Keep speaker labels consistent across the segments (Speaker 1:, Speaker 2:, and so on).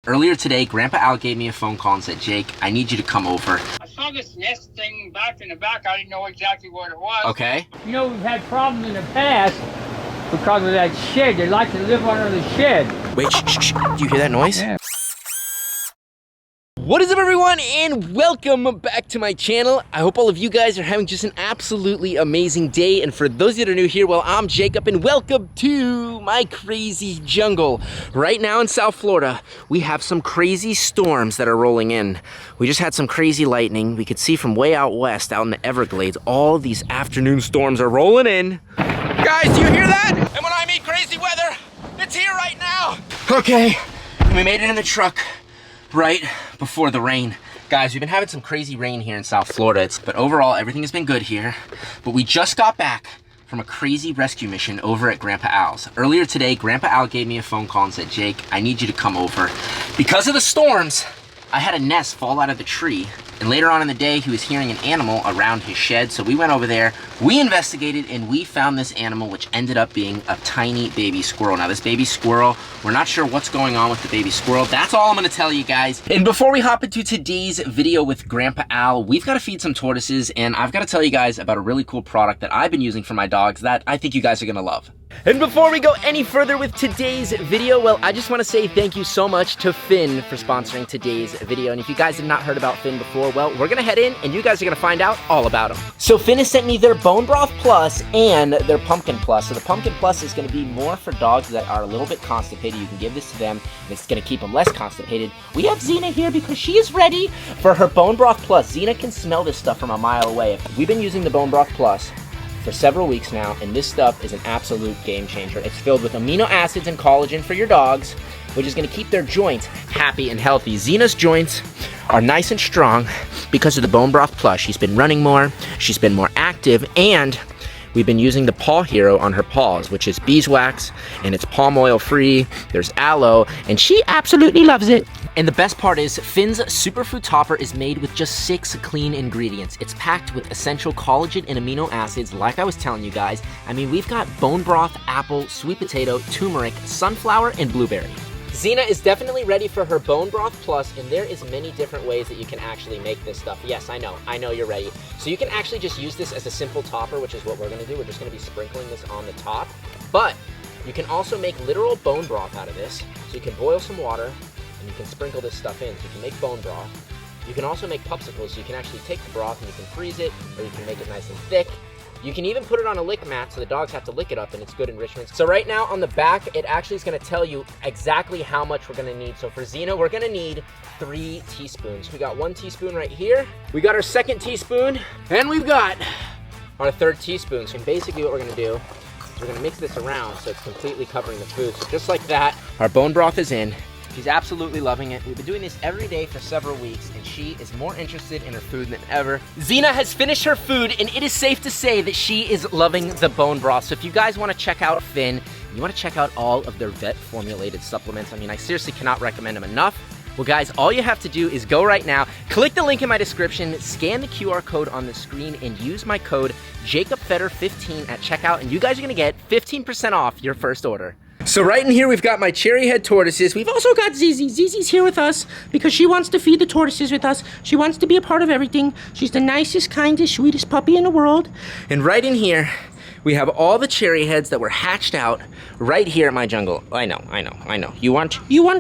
Speaker 1: Earlier today, Grandpa Al gave me a phone call and said, Jake, I need you to come over.
Speaker 2: I saw this nest thing back in the back. I didn't know exactly what it was.
Speaker 1: Okay.
Speaker 2: You know, we've had problems in the past because of that shed. They like to live under the shed.
Speaker 1: Wait, shh. Do you hear that noise?
Speaker 2: Yeah.
Speaker 1: What is up, everyone, and welcome back to my channel. I hope all of you guys are having just an absolutely amazing day. And for those that are new here, well, I'm Jacob, and welcome to my crazy jungle. Right now in South Florida, we have some crazy storms that are rolling in. We just had some crazy lightning. We could see from way out west, out in the Everglades, all these afternoon storms are rolling in. Guys, do you hear that? And when I mean crazy weather, it's here right now. Okay, we made it in the truck right before the rain. Guys, we've been having some crazy rain here in South Florida, but overall everything has been good here. But we just got back from a crazy rescue mission over at Grandpa Al's. Earlier today, Grandpa Al gave me a phone call and said, Jake, I need you to come over. Because of the storms, I had a nest fall out of the tree, and later on in the day, he was hearing an animal around his shed, so we went over there, we investigated, and we found this animal, which ended up being a tiny baby squirrel. Now, this baby squirrel, we're not sure what's going on with the baby squirrel. That's all I'm gonna tell you guys. And before we hop into today's video with Grandpa Al, we've gotta feed some tortoises, and I've gotta tell you guys about a really cool product that I've been using for my dogs that I think you guys are gonna love. And before we go any further with today's video, well, I just want to say thank you so much to Finn for sponsoring today's video. And if you guys have not heard about Finn before, well, we're going to head in and you guys are going to find out all about them. So Finn has sent me their Bone Broth Plus and their Pumpkin Plus. So the Pumpkin Plus is going to be more for dogs that are a little bit constipated. You can give this to them and it's going to keep them less constipated. We have Xena here because she is ready for her Bone Broth Plus. Xena can smell this stuff from a mile away. We've been using the Bone Broth Plus for several weeks now, and this stuff is an absolute game changer. It's filled with amino acids and collagen for your dogs, which is going to keep their joints happy and healthy. Xena's joints are nice and strong because of the Bone Broth Plus. She's been running more, she's been more active, and we've been using the Paw Hero on her paws, which is beeswax, and it's palm oil free. There's aloe, and she absolutely loves it. And the best part is, Finn's Superfood Topper is made with just 6 clean ingredients. It's packed with essential collagen and amino acids, like I was telling you guys. I mean, we've got bone broth, apple, sweet potato, turmeric, sunflower, and blueberry. Xena is definitely ready for her Bone Broth Plus, and there is many different ways that you can actually make this stuff. Yes, I know you're ready. So you can actually just use this as a simple topper, which is what we're gonna do. We're just gonna be sprinkling this on the top. But you can also make literal bone broth out of this. So you can boil some water, and you can sprinkle this stuff in. So you can make bone broth. You can also make popsicles, so you can actually take the broth and you can freeze it, or you can make it nice and thick. You can even put it on a lick mat so the dogs have to lick it up, and it's good enrichment. So right now on the back, it actually is gonna tell you exactly how much we're gonna need. So for Xena, we're gonna need 3 teaspoons. We got 1 teaspoon right here. We got our 2nd teaspoon, and we've got our 3rd teaspoon. So basically what we're gonna do is we're gonna mix this around so it's completely covering the food. So just like that, our bone broth is in. She's absolutely loving it. We've been doing this every day for several weeks, and she is more interested in her food than ever. Xena has finished her food, and it is safe to say that she is loving the bone broth. So if you guys want to check out Finn, you want to check out all of their vet-formulated supplements, I mean, I seriously cannot recommend them enough. Well, guys, all you have to do is go right now, click the link in my description, scan the QR code on the screen, and use my code JacobFetter15 at checkout, and you guys are going to get 15% off your first order. So right in here, we've got my cherry head tortoises. We've also got Zizi. Zizi's here with us because she wants to feed the tortoises with us. She wants to be a part of everything. She's the nicest, kindest, sweetest puppy in the world. And right in here, we have all the cherry heads that were hatched out right here at my jungle. I know. You want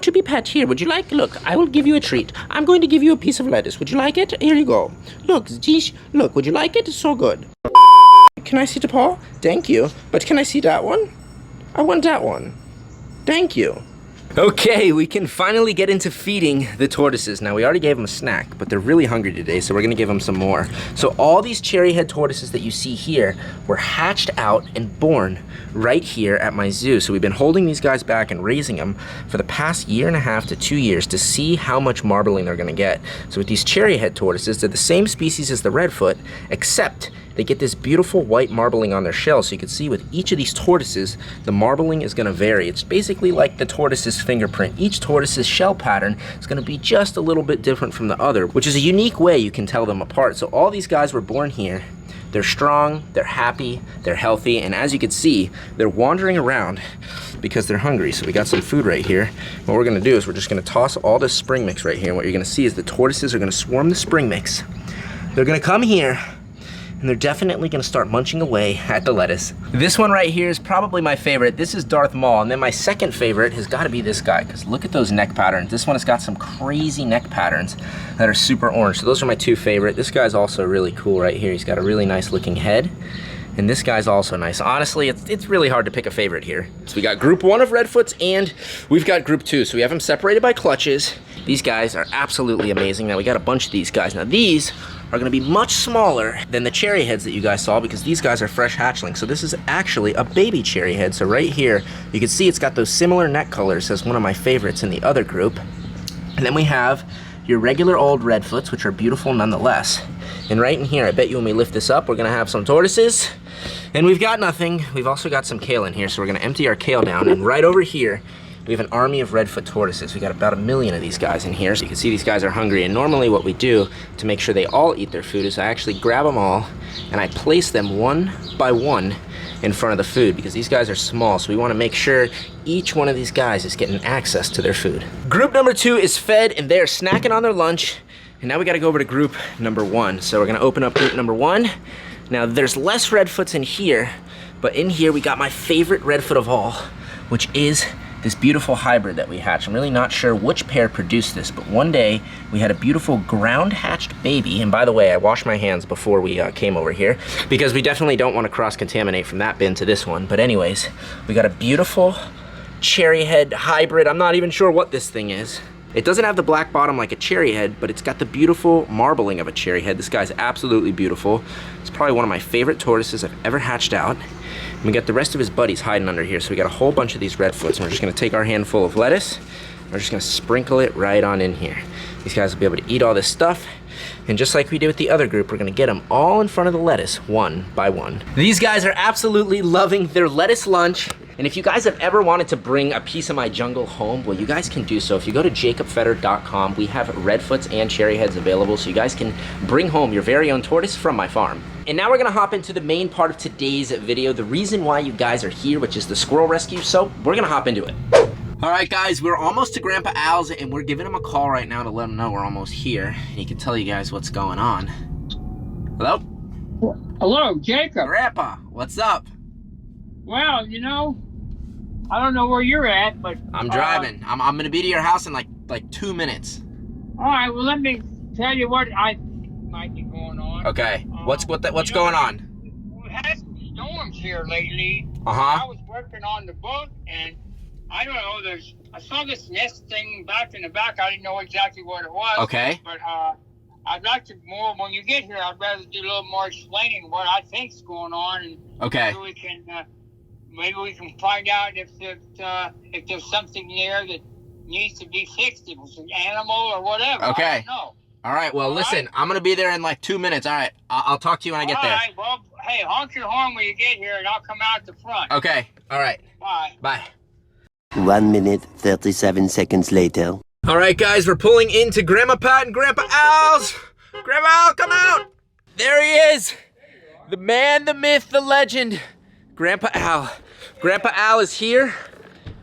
Speaker 1: to be pet? Here, would you like? Look, I will give you a treat. I'm going to give you a piece of lettuce. Would you like it? Here you go. Look, geez, look, would you like it? It's so good. Can I see the paw? Thank you. But can I see that one? I want that one. Thank you. Okay, we can finally get into feeding the tortoises. Now, we already gave them a snack, but they're really hungry today, so we're gonna give them some more. So all these cherry head tortoises that you see here were hatched out and born right here at my zoo. So we've been holding these guys back and raising them for the past 1.5 to 2 years to see how much marbling they're gonna get. So with these cherry head tortoises, they're the same species as the redfoot, except they get this beautiful white marbling on their shell. So you can see with each of these tortoises, the marbling is gonna vary. It's basically like the tortoise's fingerprint. Each tortoise's shell pattern is gonna be just a little bit different from the other, which is a unique way you can tell them apart. So all these guys were born here. They're strong, they're happy, they're healthy, and as you can see, they're wandering around because they're hungry. So we got some food right here. What we're gonna do is we're just gonna toss all this spring mix right here. And what you're gonna see is the tortoises are gonna swarm the spring mix. They're gonna come here, and they're definitely gonna start munching away at the lettuce. This one right here is probably my favorite. This is Darth Maul, and then my second favorite has gotta be this guy, because look at those neck patterns. This one has got some crazy neck patterns that are super orange. So those are my two favorite. This guy's also really cool right here. He's got a really nice looking head. And this guy's also nice. Honestly, it's really hard to pick a favorite here. So we got group 1 of Redfoots, and we've got group 2. So we have them separated by clutches. These guys are absolutely amazing. Now we got a bunch of these guys. Now these are gonna be much smaller than the cherry heads that you guys saw, because these guys are fresh hatchlings. So this is actually a baby cherry head. So right here, you can see it's got those similar neck colors as one of my favorites in the other group. And then we have your regular old Redfoots, which are beautiful nonetheless. And right in here, I bet you when we lift this up, we're gonna have some tortoises. And we've got nothing. We've also got some kale in here, so we're gonna empty our kale down. And right over here, we have an army of Redfoot tortoises. We got about 1 million of these guys in here. So you can see these guys are hungry. And normally what we do to make sure they all eat their food is I actually grab them all and I place them one by one in front of the food, because these guys are small. So we wanna make sure each one of these guys is getting access to their food. Group number 2 is fed, and they're snacking on their lunch. And now we gotta go over to group number 1. So we're gonna open up group number 1. Now there's less Redfoots in here, but in here we got my favorite Redfoot of all, which is this beautiful hybrid that we hatched. I'm really not sure which pair produced this, but one day we had a beautiful ground hatched baby. And by the way, I washed my hands before we came over here, because we definitely don't want to cross-contaminate from that bin to this one. But anyways, we got a beautiful cherry head hybrid. I'm not even sure what this thing is. It doesn't have the black bottom like a cherry head, but it's got the beautiful marbling of a cherry head. This guy's absolutely beautiful. It's probably one of my favorite tortoises I've ever hatched out. And we got the rest of his buddies hiding under here. So we got a whole bunch of these Redfoots, and we're just gonna take our handful of lettuce, and we're just gonna sprinkle it right on in here. These guys will be able to eat all this stuff. And just like we did with the other group, we're gonna get them all in front of the lettuce, one by one. These guys are absolutely loving their lettuce lunch. And if you guys have ever wanted to bring a piece of my jungle home, well, you guys can do so. If you go to jacobfeder.com, we have Redfoots and cherry heads available, so you guys can bring home your very own tortoise from my farm. And now we're gonna hop into the main part of today's video, the reason why you guys are here, which is the squirrel rescue. So we're gonna hop into it. All right, guys, we're almost to Grandpa Al's, and we're giving him a call right now to let him know we're almost here. He can tell you guys what's going on. Hello?
Speaker 2: Hello, Jacob.
Speaker 1: Grandpa, what's up?
Speaker 2: Well, you know, I don't know where you're at, but
Speaker 1: I'm driving. I'm gonna be to your house in like 2 minutes.
Speaker 2: All right, well, let me tell you what I might be going on.
Speaker 1: Okay. What's going on?
Speaker 2: We've had some storms here lately.
Speaker 1: Uh-huh.
Speaker 2: I was working on the book, and I don't know, I saw this nest thing back in the back. I didn't know exactly what it was.
Speaker 1: Okay.
Speaker 2: But I'd like to more, when you get here, I'd rather do a little more explaining what I think's going on, and
Speaker 1: okay.
Speaker 2: maybe we can find out if there's something there that needs to be fixed, if it's an animal or whatever.
Speaker 1: Okay.
Speaker 2: I don't know.
Speaker 1: All right, well, listen, I'm going to be there in like 2 minutes. All right, I'll talk to you when I get there.
Speaker 2: All right, well, hey, honk your horn when you get here, and I'll come out the front.
Speaker 1: Okay, all right.
Speaker 2: Bye.
Speaker 1: Bye.
Speaker 3: 1 minute, 37 seconds later.
Speaker 1: All right, guys, we're pulling into Grandma Pat and Grandpa Al's. Grandpa Al, come out. There he is. The man, the myth, the legend. Grandpa Al. Grandpa Al is here.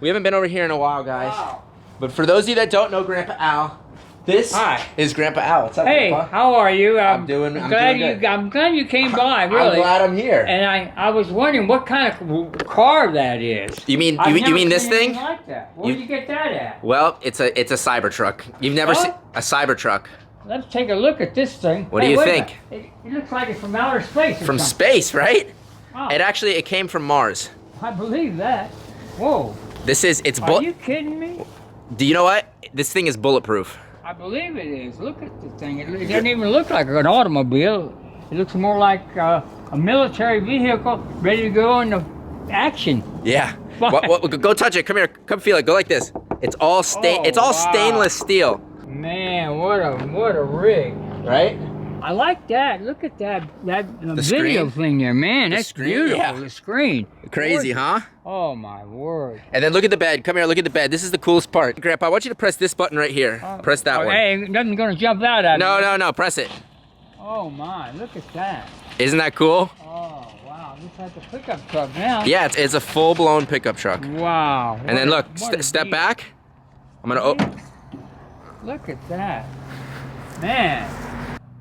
Speaker 1: We haven't been over here in a while, guys.
Speaker 2: Wow.
Speaker 1: But for those of you that don't know Grandpa Al, this is Grandpa Al. What's up,
Speaker 2: Hey,
Speaker 1: Grandpa?
Speaker 2: how are you?
Speaker 1: I'm doing good.
Speaker 2: I'm glad you came by, really.
Speaker 1: I'm glad I'm here.
Speaker 2: And I was wondering what kind of car that is.
Speaker 1: You mean
Speaker 2: I've never
Speaker 1: this
Speaker 2: seen
Speaker 1: thing?
Speaker 2: anything like that. Where did you get that at?
Speaker 1: Well, it's a Cybertruck. You've never seen a Cybertruck.
Speaker 2: Let's take a look at this thing.
Speaker 1: What do you think?
Speaker 2: It looks like it's from outer space.
Speaker 1: From space, right?
Speaker 2: Oh,
Speaker 1: It came from Mars.
Speaker 2: I believe that. Whoa.
Speaker 1: Are
Speaker 2: you kidding me?
Speaker 1: Do you know what? This thing is bulletproof.
Speaker 2: I believe it is. Look at the thing. It doesn't even look like an automobile. It looks more like a military vehicle ready to go into action.
Speaker 1: Yeah. Go touch it. Come here. Come feel it. Go like this. It's all stainless steel.
Speaker 2: Man, what a rig.
Speaker 1: Right?
Speaker 2: I like that. Look at that video
Speaker 1: screen?
Speaker 2: thing there, man. That's
Speaker 1: screen?
Speaker 2: beautiful.
Speaker 1: Yeah.
Speaker 2: The screen.
Speaker 1: Crazy, huh?
Speaker 2: Oh my word.
Speaker 1: And then look at the bed. Come here, look at the bed. This is the coolest part. Grandpa, I want you to press this button right here. Press that one.
Speaker 2: Hey, nothing's gonna jump out at me.
Speaker 1: No, press it.
Speaker 2: Oh my, look at that.
Speaker 1: Isn't that cool?
Speaker 2: Oh wow, looks like a pickup truck now.
Speaker 1: Yeah, it's a full-blown pickup truck.
Speaker 2: Wow.
Speaker 1: And then look, step back. I'm gonna.
Speaker 2: Look at that, man.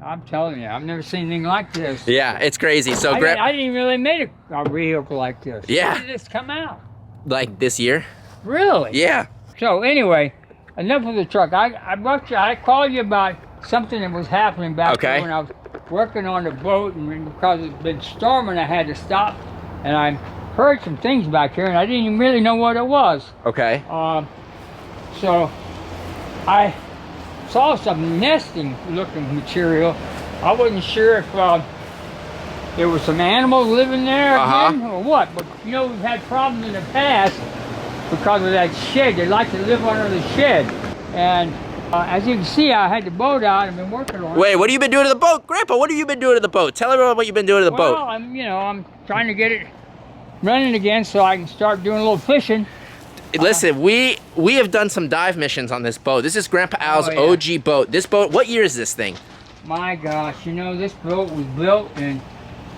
Speaker 2: I'm telling you, I've never seen anything like this.
Speaker 1: Yeah, it's crazy. So
Speaker 2: I didn't even really make a vehicle like this.
Speaker 1: Yeah.
Speaker 2: When did this come out?
Speaker 1: Like this year?
Speaker 2: Really?
Speaker 1: Yeah.
Speaker 2: So anyway, enough of the truck. I called you about something that was happening back there when I was working on the boat, and because it's been storming, I had to stop, and I heard some things back here, and I didn't even really know what it was.
Speaker 1: Okay.
Speaker 2: So I saw some nesting looking material. I wasn't sure if there was some animals living there again or what, but you know, we've had problems in the past because of that shed. They like to live under the shed. And as you can see, I had the boat out. I've been working on it.
Speaker 1: Wait, what have you been doing to the boat? Grandpa, what have you been doing to the boat? Tell everyone what you've been doing to the boat.
Speaker 2: Well, I'm trying to get it running again so I can start doing a little fishing.
Speaker 1: Listen, we have done some dive missions on this boat. This is Grandpa Al's OG boat. This boat, what year is this thing?
Speaker 2: My gosh, you know, this boat was built in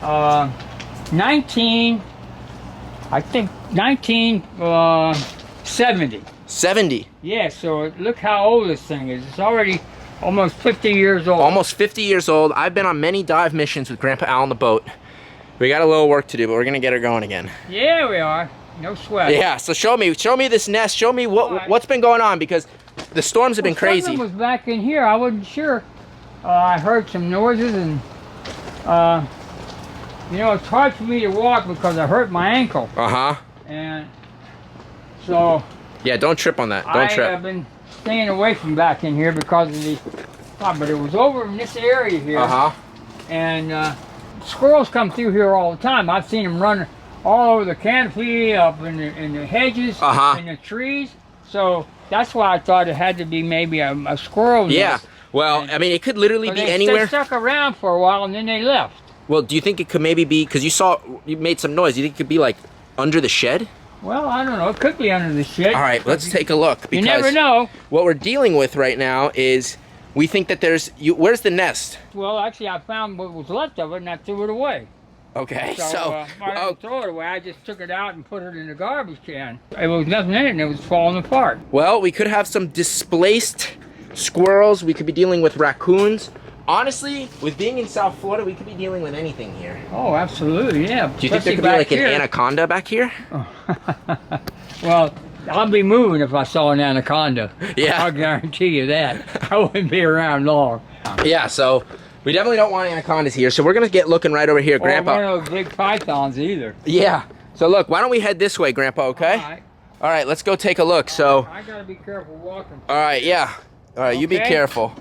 Speaker 2: 1970.
Speaker 1: 70.
Speaker 2: Yeah, so look how old this thing is. It's already almost 50 years old.
Speaker 1: Almost 50 years old. I've been on many dive missions with Grandpa Al on the boat. We got a little work to do, but we're gonna get her going again.
Speaker 2: Yeah, we are. No sweat.
Speaker 1: Yeah, so show me this nest. Show me what's been going on, because the storms have been crazy.
Speaker 2: Something was back in here. I wasn't sure. I heard some noises, and you know, it's hard for me to walk because I hurt my ankle. And so
Speaker 1: yeah, don't trip on that. Don't trip.
Speaker 2: I've been staying away from back in here because of the. But it was over in this area here. And squirrels come through here all the time. I've seen them run all over the canopy, up in the hedges, in the trees. So that's why I thought it had to be maybe a squirrel nest.
Speaker 1: Yeah. Well, I mean, it could literally be anywhere.
Speaker 2: They stuck around for a while and then they left.
Speaker 1: Well, do you think it could maybe be, because you made some noise, do you think it could be like under the shed?
Speaker 2: Well, I don't know. It could be under the shed.
Speaker 1: All right, let's take a look.
Speaker 2: You never know.
Speaker 1: What we're dealing with right now is we think that where's the nest?
Speaker 2: Well, actually, I found what was left of it and I threw it away.
Speaker 1: Okay,
Speaker 2: I didn't throw it away. I just took it out and put it in the garbage can. There was nothing in it and it was falling apart.
Speaker 1: Well, we could have some displaced squirrels. We could be dealing with raccoons. Honestly, with being in South Florida, we could be dealing with anything here.
Speaker 2: Oh, absolutely, yeah.
Speaker 1: Do you think there could be like an anaconda back here?
Speaker 2: Well, I'll be moving if I saw an anaconda.
Speaker 1: Yeah.
Speaker 2: I'll guarantee you that. I wouldn't be around long.
Speaker 1: Yeah, so we definitely don't want anacondas here. So we're going to get looking right over here, Grandpa.
Speaker 2: Or one of those big pythons either.
Speaker 1: Yeah. So look, why don't we head this way, Grandpa, okay?
Speaker 2: All right.
Speaker 1: All right, let's go take a look. So.
Speaker 2: I got to be careful walking.
Speaker 1: All right, yeah. All right, you be careful.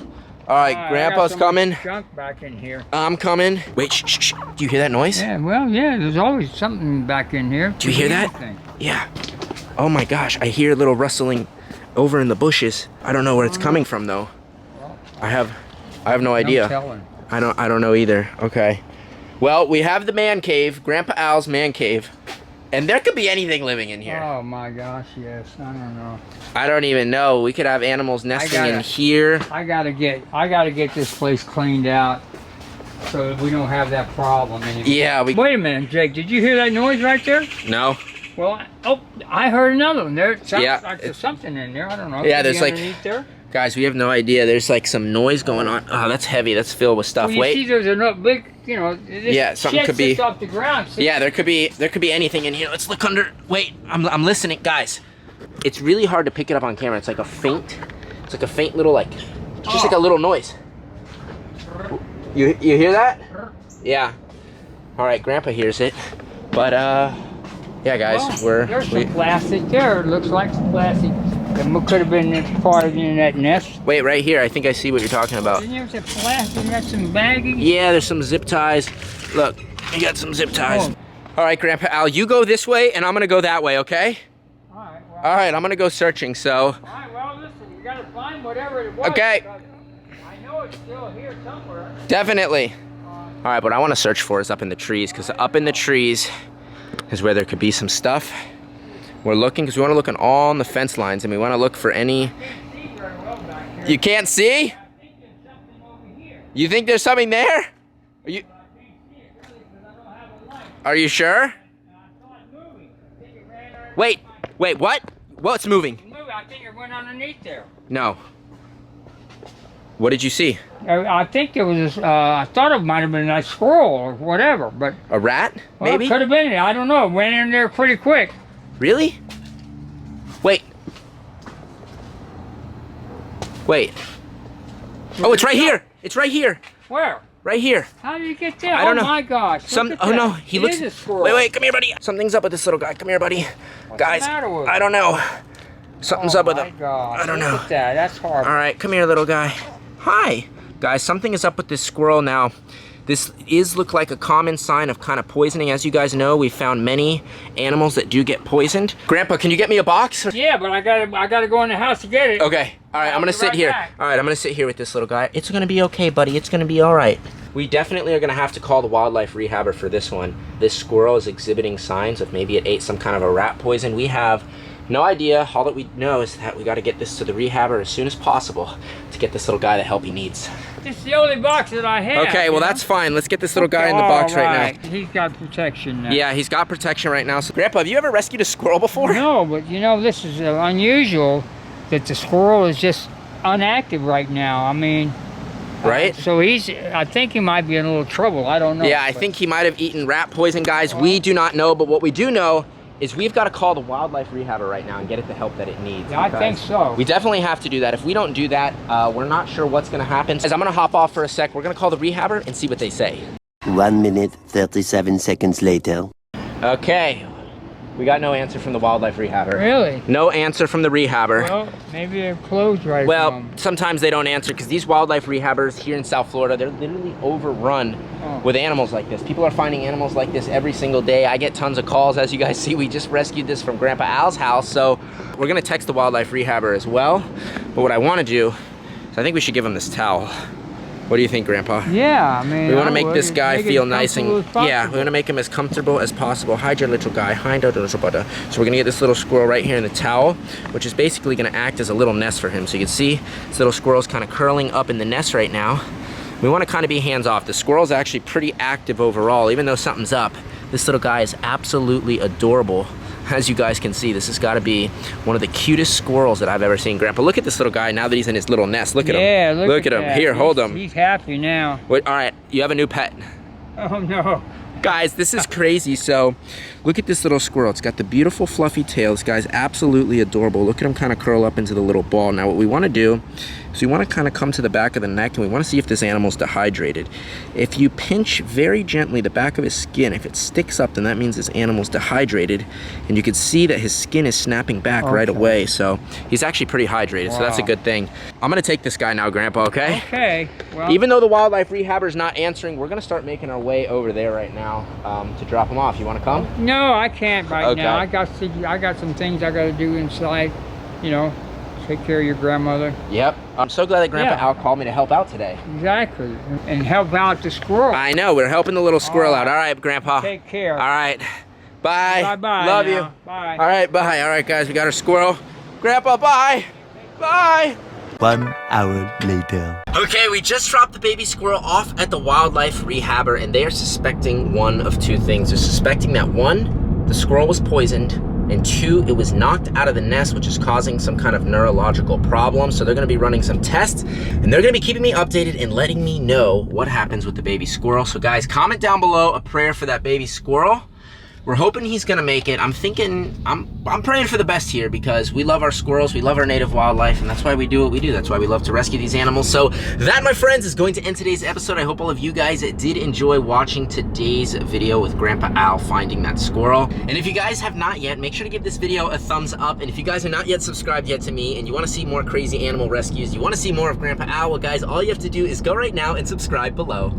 Speaker 1: All right, Grandpa's coming.
Speaker 2: Junk back in here.
Speaker 1: I'm coming. Wait, shh. Do you hear that noise?
Speaker 2: Yeah, well, yeah, there's always something back in here.
Speaker 1: Do you hear that? Yeah. Oh my gosh, I hear a little rustling over in the bushes. I don't know where it's coming from though. I have no idea.
Speaker 2: No telling.
Speaker 1: I don't know either. Okay. Well, we have the man cave, Grandpa Al's man cave. And there could be anything living in here.
Speaker 2: Oh my gosh, yes. I don't know.
Speaker 1: I don't even know. We could have animals nesting in here.
Speaker 2: I gotta get this place cleaned out so that we don't have that problem anymore.
Speaker 1: Yeah,
Speaker 2: Wait a minute, Jake. Did you hear that noise right there?
Speaker 1: No.
Speaker 2: Well, I heard another one. There sounds like there's something in there. I don't know.
Speaker 1: Yeah, there's like
Speaker 2: there.
Speaker 1: Guys, we have no idea. There's like some noise going on. Oh, that's heavy. That's filled with stuff.
Speaker 2: Well, you see there's a big, you know, this
Speaker 1: something could be
Speaker 2: off the ground. See?
Speaker 1: Yeah, there could be anything in here. Let's look under. Wait, I'm listening, guys. It's really hard to pick it up on camera. It's like a faint little like just like a little noise. You hear that? Yeah. All right, Grandpa hears it. But yeah, guys,
Speaker 2: there's some plastic there. It looks like some plastic. That could have been part of that nest.
Speaker 1: Wait, right here. I think I see what you're talking about.
Speaker 2: Isn't there some plastic? Got some bagging?
Speaker 1: Yeah, there's some zip ties. Look, you got some zip ties. All right, Grandpa Al, you go this way, and I'm gonna go that way, okay?
Speaker 2: All right. Well,
Speaker 1: all right, I'm gonna go searching. So.
Speaker 2: All right. Well, listen, you gotta find whatever it was.
Speaker 1: Okay.
Speaker 2: I know it's still here somewhere.
Speaker 1: Definitely. All right, what I want to search for is up in the trees, because up in the trees is where there could be some stuff. We're looking because we want to look on the fence lines, and we want to look for any. You can't see? You think there's something there? Are you? Are you sure? Wait, what? What's moving?
Speaker 2: I think it went underneath there.
Speaker 1: No. What did you see?
Speaker 2: I think it was, I thought it might have been a squirrel or whatever, but...
Speaker 1: A rat,
Speaker 2: Well,
Speaker 1: maybe?
Speaker 2: it could have been. I don't know. It went in there pretty quick.
Speaker 1: Really? Wait. Oh, it's right here. It's right here.
Speaker 2: Where?
Speaker 1: Right here.
Speaker 2: How did you get there?
Speaker 1: I don't know.
Speaker 2: Oh my gosh.
Speaker 1: Oh
Speaker 2: Look at
Speaker 1: no,
Speaker 2: that.
Speaker 1: he
Speaker 2: It
Speaker 1: looks.
Speaker 2: is a squirrel.
Speaker 1: Wait, come here, buddy. Something's up with this little guy. Come here, buddy.
Speaker 2: What's
Speaker 1: Guys,
Speaker 2: the matter with
Speaker 1: I don't know. Something's up with
Speaker 2: Oh my
Speaker 1: him.
Speaker 2: gosh.
Speaker 1: I don't
Speaker 2: Look
Speaker 1: know.
Speaker 2: at that. That's horrible.
Speaker 1: All right, come here, little guy. Hi. Guys, something is up with this squirrel now. This look like a common sign of kind of poisoning. As you guys know, we found many animals that do get poisoned. Grandpa, can you get me a box?
Speaker 2: Yeah, but I gotta go in the house to get it.
Speaker 1: Okay. All right, I'm gonna
Speaker 2: be
Speaker 1: sit
Speaker 2: right
Speaker 1: here.
Speaker 2: back.
Speaker 1: All right, I'm gonna sit here with this little guy. It's gonna be okay, buddy. It's gonna be all right. We definitely are gonna have to call the wildlife rehabber for this one. This squirrel is exhibiting signs of maybe it ate some kind of a rat poison. We have no idea. All that we know is that we gotta get this to the rehabber as soon as possible to get this little guy the help he needs.
Speaker 2: This is the only box that I have.
Speaker 1: Okay, well that's fine. Let's get this little guy in the box right now.
Speaker 2: He's got protection now.
Speaker 1: Yeah, he's got protection right now. So, Grandpa, have you ever rescued a squirrel before?
Speaker 2: No, but you know, this is unusual that the squirrel is just inactive right now. I mean,
Speaker 1: Right?
Speaker 2: so I think he might be in a little trouble. I don't know.
Speaker 1: Yeah, I think he might have eaten rat poison, guys. We do not know, but what we do know is we've got to call the wildlife rehabber right now and get it the help that it needs.
Speaker 2: Yeah, I think so.
Speaker 1: We definitely have to do that. If we don't do that, we're not sure what's going to happen. Guys, I'm going to hop off for a sec. We're going to call the rehabber and see what they say.
Speaker 3: 1 minute, 37 seconds later.
Speaker 1: Okay. We got no answer from the wildlife rehabber.
Speaker 2: Really?
Speaker 1: No answer from the rehabber.
Speaker 2: Well, maybe they're closed right
Speaker 1: Well,
Speaker 2: now.
Speaker 1: sometimes they don't answer because these wildlife rehabbers here in South Florida, they're literally overrun with animals like this. People are finding animals like this every single day. I get tons of calls. As you guys see, we just rescued this from Grandpa Al's house. So we're gonna text the wildlife rehabber as well. But what I wanna do is I think we should give him this towel. What do you think, Grandpa?
Speaker 2: Yeah, I mean,
Speaker 1: We want to make this guy
Speaker 2: make it
Speaker 1: feel
Speaker 2: as
Speaker 1: nice and
Speaker 2: comfortable as
Speaker 1: yeah, we
Speaker 2: possible.
Speaker 1: want to make him as comfortable as possible. Hide your little guy, hide your little brother. So we're gonna get this little squirrel right here in the towel, which is basically gonna act as a little nest for him. So you can see this little squirrel's kind of curling up in the nest right now. We want to kind of be hands off. The squirrel's actually pretty active overall, even though something's up. This little guy is absolutely adorable. As you guys can see, this has got to be one of the cutest squirrels that I've ever seen. Grandpa, look at this little guy now that he's in his little nest. Look at him.
Speaker 2: Yeah,
Speaker 1: look at him.
Speaker 2: that.
Speaker 1: Here, hold him.
Speaker 2: He's happy now.
Speaker 1: Wait, all right, you have a new pet.
Speaker 2: Oh no.
Speaker 1: Guys, this is crazy. So look at this little squirrel. It's got the beautiful fluffy tail. This guy's absolutely adorable. Look at him kind of curl up into the little ball. Now what we want to do is we want to kind of come to the back of the neck and we want to see if this animal's dehydrated. If you pinch very gently the back of his skin, if it sticks up, then that means this animal's dehydrated, and you can see that his skin is snapping back right away. So he's actually pretty hydrated. So that's a good thing. I'm gonna take this guy now, Grandpa, okay?
Speaker 2: Okay. Well,
Speaker 1: Even though the wildlife rehabber's not answering, we're gonna start making our way over there right now to drop him off. You want to come?
Speaker 2: no, I can't right
Speaker 1: Okay.
Speaker 2: now. I got some things I got to do inside. You know, take care of your grandmother.
Speaker 1: Yep. I'm so glad that Grandpa
Speaker 2: Yeah.
Speaker 1: Al called me to help out today.
Speaker 2: Exactly. And help out the squirrel.
Speaker 1: I know, we're helping the little squirrel out. All right, Grandpa.
Speaker 2: Take care.
Speaker 1: All right. Bye.
Speaker 2: Bye-bye
Speaker 1: Love
Speaker 2: now.
Speaker 1: you.
Speaker 2: Bye.
Speaker 1: All right, bye. All right, guys, we got our squirrel. Grandpa, bye. Bye.
Speaker 3: 1 hour later.
Speaker 1: Okay, we just dropped the baby squirrel off at the wildlife rehabber, and they are suspecting one of two things. They're suspecting that one, the squirrel was poisoned, and two, it was knocked out of the nest, which is causing some kind of neurological problem. So they're gonna be running some tests, and they're gonna be keeping me updated and letting me know what happens with the baby squirrel. So guys, comment down below a prayer for that baby squirrel. We're hoping he's gonna make it. I'm thinking, I'm praying for the best here because we love our squirrels, we love our native wildlife, and that's why we do what we do. That's why we love to rescue these animals. So that, my friends, is going to end today's episode. I hope all of you guys did enjoy watching today's video with Grandpa Al finding that squirrel. And if you guys have not yet, make sure to give this video a thumbs up. And if you guys are not yet subscribed yet to me and you wanna see more crazy animal rescues, you wanna see more of Grandpa Al, well guys, all you have to do is go right now and subscribe below.